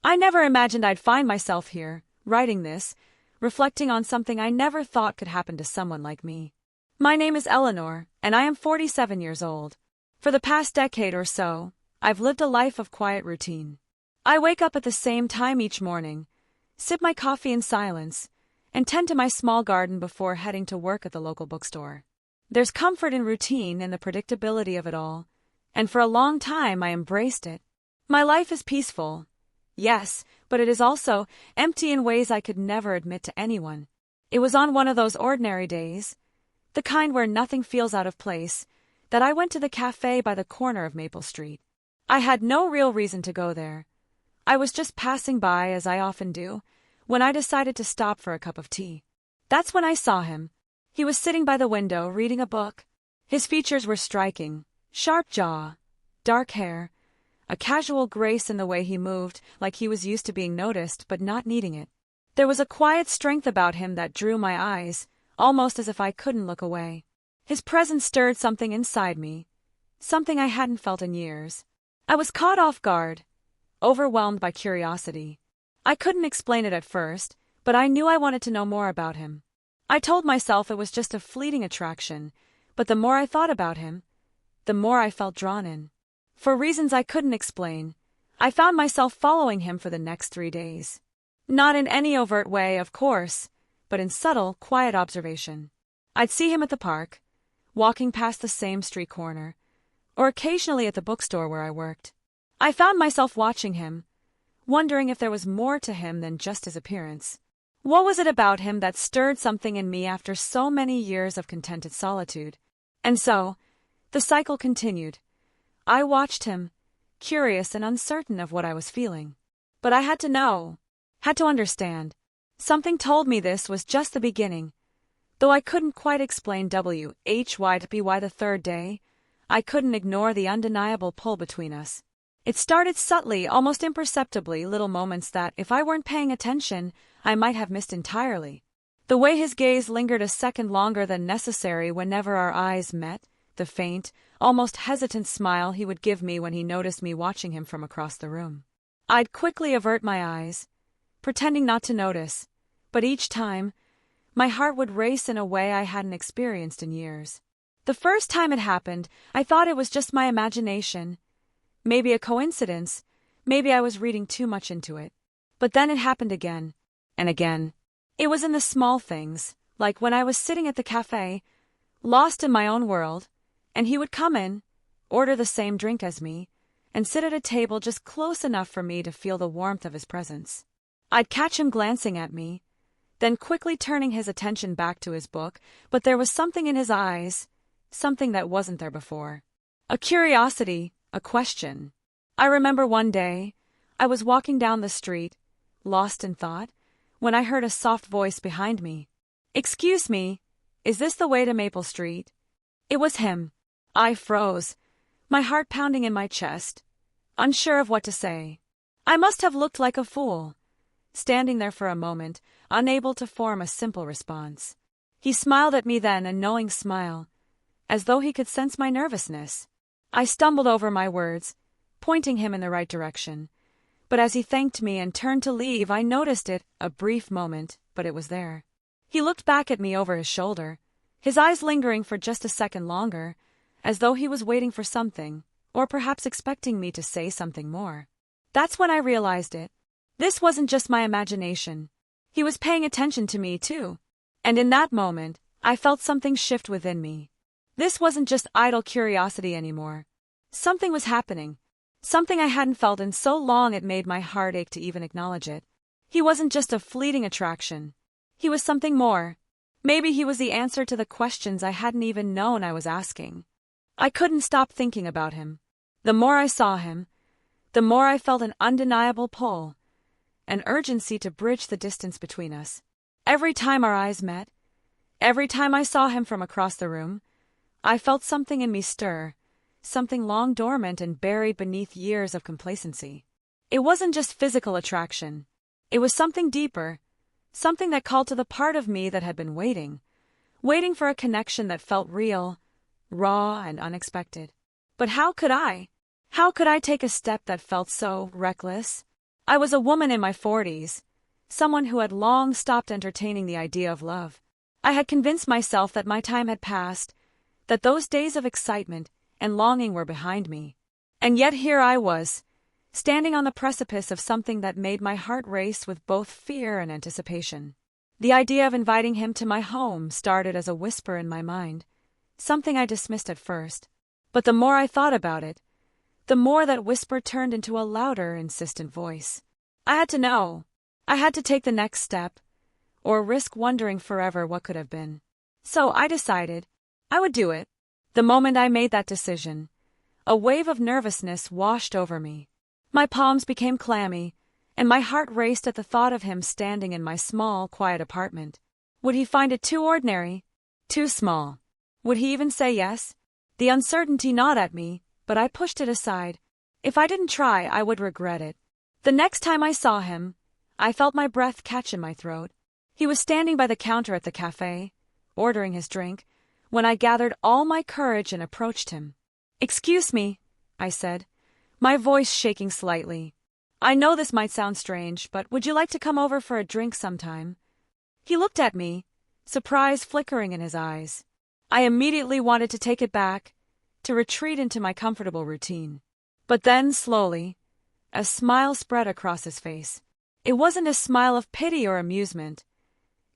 I never imagined I'd find myself here, writing this, reflecting on something I never thought could happen to someone like me. My name is Eleanor, and I am 47 years old. For the past decade or so, I've lived a life of quiet routine. I wake up at the same time each morning, sip my coffee in silence, and tend to my small garden before heading to work at the local bookstore. There's comfort in routine and the predictability of it all, and for a long time I embraced it. My life is peaceful, yes, but it is also empty in ways I could never admit to anyone. It was on one of those ordinary days, the kind where nothing feels out of place, that I went to the café by the corner of Maple Street. I had no real reason to go there. I was just passing by, as I often do, when I decided to stop for a cup of tea. That's when I saw him. He was sitting by the window, reading a book. His features were striking: sharp jaw, dark hair, a casual grace in the way he moved, like he was used to being noticed but not needing it. There was a quiet strength about him that drew my eyes, almost as if I couldn't look away. His presence stirred something inside me, something I hadn't felt in years. I was caught off guard, overwhelmed by curiosity. I couldn't explain it at first, but I knew I wanted to know more about him. I told myself it was just a fleeting attraction, but the more I thought about him, the more I felt drawn in. For reasons I couldn't explain, I found myself following him for the next 3 days. Not in any overt way, of course, but in subtle, quiet observation. I'd see him at the park, walking past the same street corner, or occasionally at the bookstore where I worked. I found myself watching him, wondering if there was more to him than just his appearance. What was it about him that stirred something in me after so many years of contented solitude? And so, the cycle continued. I watched him, curious and uncertain of what I was feeling. But I had to know, had to understand. Something told me this was just the beginning. Though I couldn't quite explain why the third day, I couldn't ignore the undeniable pull between us. It started subtly, almost imperceptibly, little moments that, if I weren't paying attention, I might have missed entirely. The way his gaze lingered a second longer than necessary whenever our eyes met, the faint, almost hesitant smile he would give me when he noticed me watching him from across the room. I'd quickly avert my eyes, pretending not to notice, but each time, my heart would race in a way I hadn't experienced in years. The first time it happened, I thought it was just my imagination. Maybe a coincidence, maybe I was reading too much into it. But then it happened again, and again. It was in the small things, like when I was sitting at the café, lost in my own world, and he would come in, order the same drink as me, and sit at a table just close enough for me to feel the warmth of his presence. I'd catch him glancing at me, then quickly turning his attention back to his book, but there was something in his eyes, something that wasn't there before. A curiosity, a question. I remember one day, I was walking down the street, lost in thought, when I heard a soft voice behind me. "Excuse me, is this the way to Maple Street?" It was him. I froze, my heart pounding in my chest, unsure of what to say. I must have looked like a fool, standing there for a moment, unable to form a simple response. He smiled at me then, a knowing smile, as though he could sense my nervousness. I stumbled over my words, pointing him in the right direction. But as he thanked me and turned to leave, I noticed it, a brief moment, but it was there. He looked back at me over his shoulder, his eyes lingering for just a second longer, as though he was waiting for something, or perhaps expecting me to say something more. That's when I realized it. This wasn't just my imagination. He was paying attention to me, too. And in that moment, I felt something shift within me. This wasn't just idle curiosity anymore. Something was happening. Something I hadn't felt in so long it made my heart ache to even acknowledge it. He wasn't just a fleeting attraction. He was something more. Maybe he was the answer to the questions I hadn't even known I was asking. I couldn't stop thinking about him. The more I saw him, the more I felt an undeniable pull, an urgency to bridge the distance between us. Every time our eyes met, every time I saw him from across the room, I felt something in me stir, something long dormant and buried beneath years of complacency. It wasn't just physical attraction. It was something deeper, something that called to the part of me that had been waiting for a connection that felt real, raw, and unexpected. But how could I? How could I take a step that felt so reckless? I was a woman in my 40s, someone who had long stopped entertaining the idea of love. I had convinced myself that my time had passed, that those days of excitement and longing were behind me. And yet here I was, standing on the precipice of something that made my heart race with both fear and anticipation. The idea of inviting him to my home started as a whisper in my mind, something I dismissed at first. But the more I thought about it, the more that whisper turned into a louder, insistent voice. I had to know. I had to take the next step, or risk wondering forever what could have been. So I decided I would do it. The moment I made that decision, a wave of nervousness washed over me. My palms became clammy, and my heart raced at the thought of him standing in my small, quiet apartment. Would he find it too ordinary? Too small? Would he even say yes? The uncertainty gnawed at me, but I pushed it aside. If I didn't try, I would regret it. The next time I saw him, I felt my breath catch in my throat. He was standing by the counter at the café, ordering his drink, when I gathered all my courage and approached him. "Excuse me," I said, my voice shaking slightly. "I know this might sound strange, but would you like to come over for a drink sometime?" He looked at me, surprise flickering in his eyes. I immediately wanted to take it back, to retreat into my comfortable routine. But then, slowly, a smile spread across his face. It wasn't a smile of pity or amusement.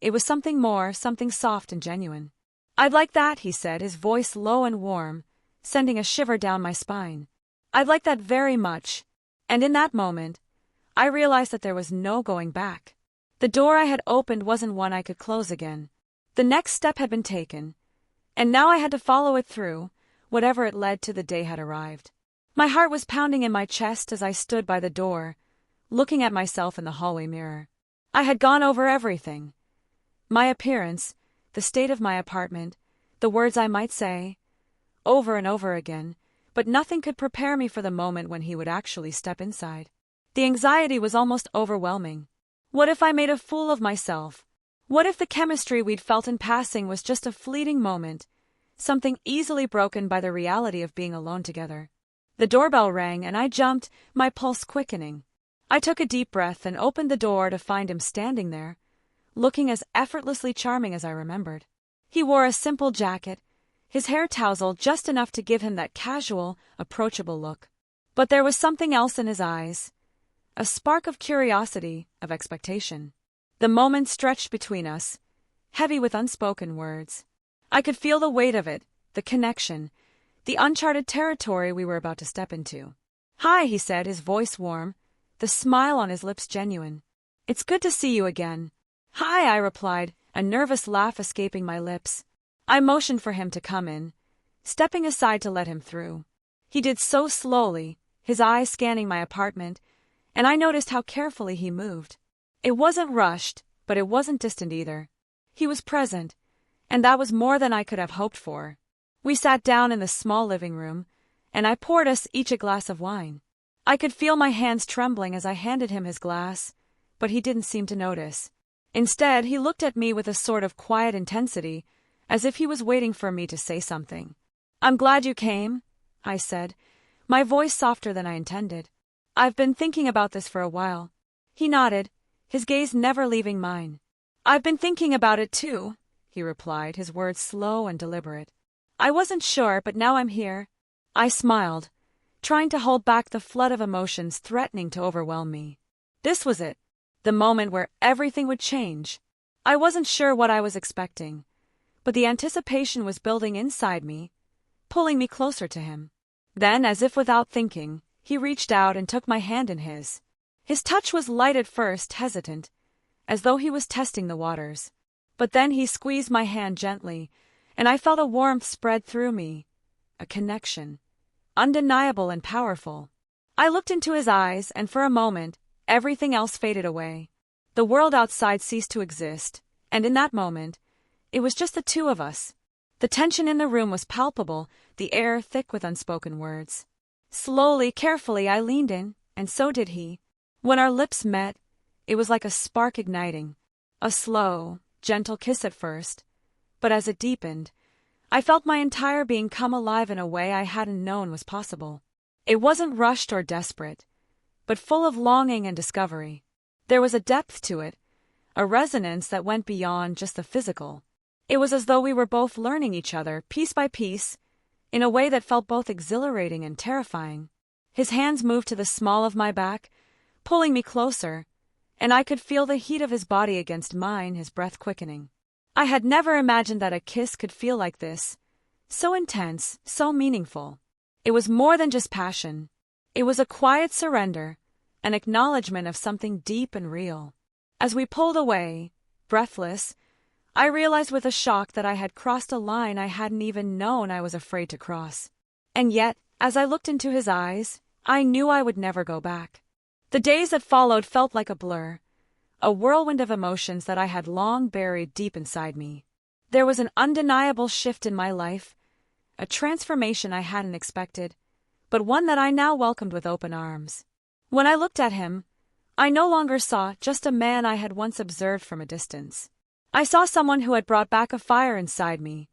It was something more, something soft and genuine. "I'd like that," he said, his voice low and warm, sending a shiver down my spine. "I'd like that very much." And in that moment, I realized that there was no going back. The door I had opened wasn't one I could close again. The next step had been taken, and now I had to follow it through. Whatever it led to, the day had arrived. My heart was pounding in my chest as I stood by the door, looking at myself in the hallway mirror. I had gone over everything. My appearance, the state of my apartment, the words I might say, over and over again, but nothing could prepare me for the moment when he would actually step inside. The anxiety was almost overwhelming. What if I made a fool of myself? What if the chemistry we'd felt in passing was just a fleeting moment, something easily broken by the reality of being alone together? The doorbell rang and I jumped, my pulse quickening. I took a deep breath and opened the door to find him standing there, looking as effortlessly charming as I remembered. He wore a simple jacket, his hair tousled just enough to give him that casual, approachable look. But there was something else in his eyes, a spark of curiosity, of expectation. The moment stretched between us, heavy with unspoken words. I could feel the weight of it, the connection, the uncharted territory we were about to step into. "Hi," he said, his voice warm, the smile on his lips genuine. "It's good to see you again." "Hi," I replied, a nervous laugh escaping my lips. I motioned for him to come in, stepping aside to let him through. He did so slowly, his eyes scanning my apartment, and I noticed how carefully he moved. It wasn't rushed, but it wasn't distant either. He was present, and that was more than I could have hoped for. We sat down in the small living room, and I poured us each a glass of wine. I could feel my hands trembling as I handed him his glass, but he didn't seem to notice. Instead, he looked at me with a sort of quiet intensity, as if he was waiting for me to say something. "I'm glad you came," I said, my voice softer than I intended. "I've been thinking about this for a while." He nodded, his gaze never leaving mine. "I've been thinking about it too," he replied, his words slow and deliberate. "I wasn't sure, but now I'm here." I smiled, trying to hold back the flood of emotions threatening to overwhelm me. This was it, the moment where everything would change. I wasn't sure what I was expecting, but the anticipation was building inside me, pulling me closer to him. Then, as if without thinking, he reached out and took my hand in his. His touch was light at first, hesitant, as though he was testing the waters. But then he squeezed my hand gently, and I felt a warmth spread through me, a connection, undeniable and powerful. I looked into his eyes, and for a moment, everything else faded away. The world outside ceased to exist, and in that moment, it was just the two of us. The tension in the room was palpable, the air thick with unspoken words. Slowly, carefully, I leaned in, and so did he. When our lips met, it was like a spark igniting. A slow, gentle kiss at first, but as it deepened, I felt my entire being come alive in a way I hadn't known was possible. It wasn't rushed or desperate, but full of longing and discovery. There was a depth to it, a resonance that went beyond just the physical. It was as though we were both learning each other, piece by piece, in a way that felt both exhilarating and terrifying. His hands moved to the small of my back, pulling me closer, and I could feel the heat of his body against mine, his breath quickening. I had never imagined that a kiss could feel like this, so intense, so meaningful. It was more than just passion. It was a quiet surrender, an acknowledgement of something deep and real. As we pulled away, breathless, I realized with a shock that I had crossed a line I hadn't even known I was afraid to cross. And yet, as I looked into his eyes, I knew I would never go back. The days that followed felt like a blur, a whirlwind of emotions that I had long buried deep inside me. There was an undeniable shift in my life, a transformation I hadn't expected, but one that I now welcomed with open arms. When I looked at him, I no longer saw just a man I had once observed from a distance. I saw someone who had brought back a fire inside me,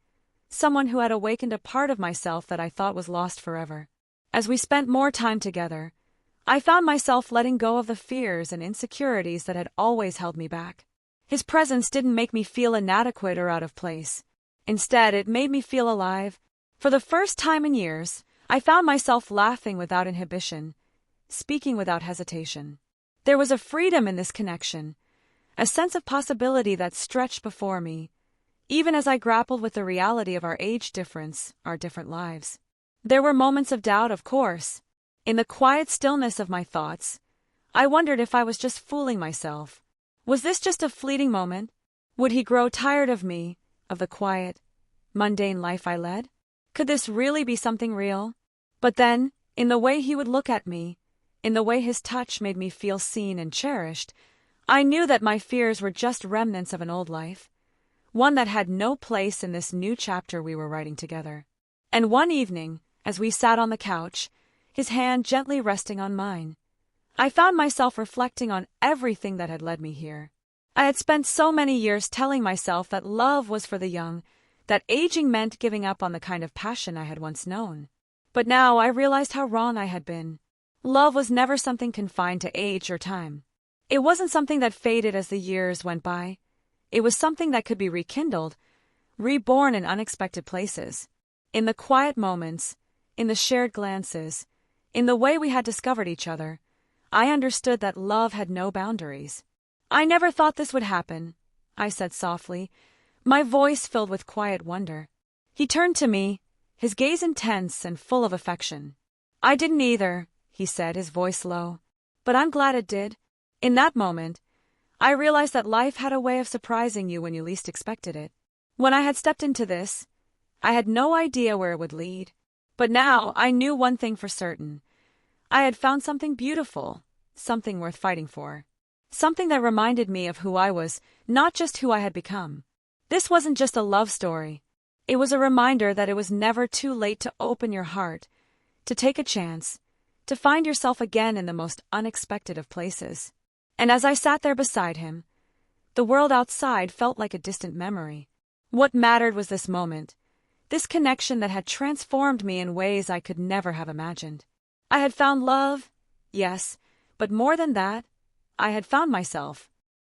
someone who had awakened a part of myself that I thought was lost forever. As we spent more time together, I found myself letting go of the fears and insecurities that had always held me back. His presence didn't make me feel inadequate or out of place. Instead, it made me feel alive. For the first time in years, I found myself laughing without inhibition, speaking without hesitation. There was a freedom in this connection, a sense of possibility that stretched before me, even as I grappled with the reality of our age difference, our different lives. There were moments of doubt, of course. In the quiet stillness of my thoughts, I wondered if I was just fooling myself. Was this just a fleeting moment? Would he grow tired of me, of the quiet, mundane life I led? Could this really be something real? But then, in the way he would look at me, in the way his touch made me feel seen and cherished, I knew that my fears were just remnants of an old life, one that had no place in this new chapter we were writing together. And one evening, as we sat on the couch, his hand gently resting on mine, I found myself reflecting on everything that had led me here. I had spent so many years telling myself that love was for the young, that aging meant giving up on the kind of passion I had once known. But now I realized how wrong I had been. Love was never something confined to age or time. It wasn't something that faded as the years went by. It was something that could be rekindled, reborn in unexpected places. In the quiet moments, in the shared glances, in the way we had discovered each other, I understood that love had no boundaries. "I never thought this would happen," I said softly, my voice filled with quiet wonder. He turned to me, his gaze intense and full of affection. "I didn't either," he said, his voice low. "But I'm glad it did." In that moment, I realized that life had a way of surprising you when you least expected it. When I had stepped into this, I had no idea where it would lead. But now I knew one thing for certain. I had found something beautiful, something worth fighting for. Something that reminded me of who I was, not just who I had become. This wasn't just a love story. It was a reminder that it was never too late to open your heart, to take a chance, to find yourself again in the most unexpected of places. And as I sat there beside him, the world outside felt like a distant memory. What mattered was this moment, this connection that had transformed me in ways I could never have imagined. I had found love, yes, but more than that, I had found myself.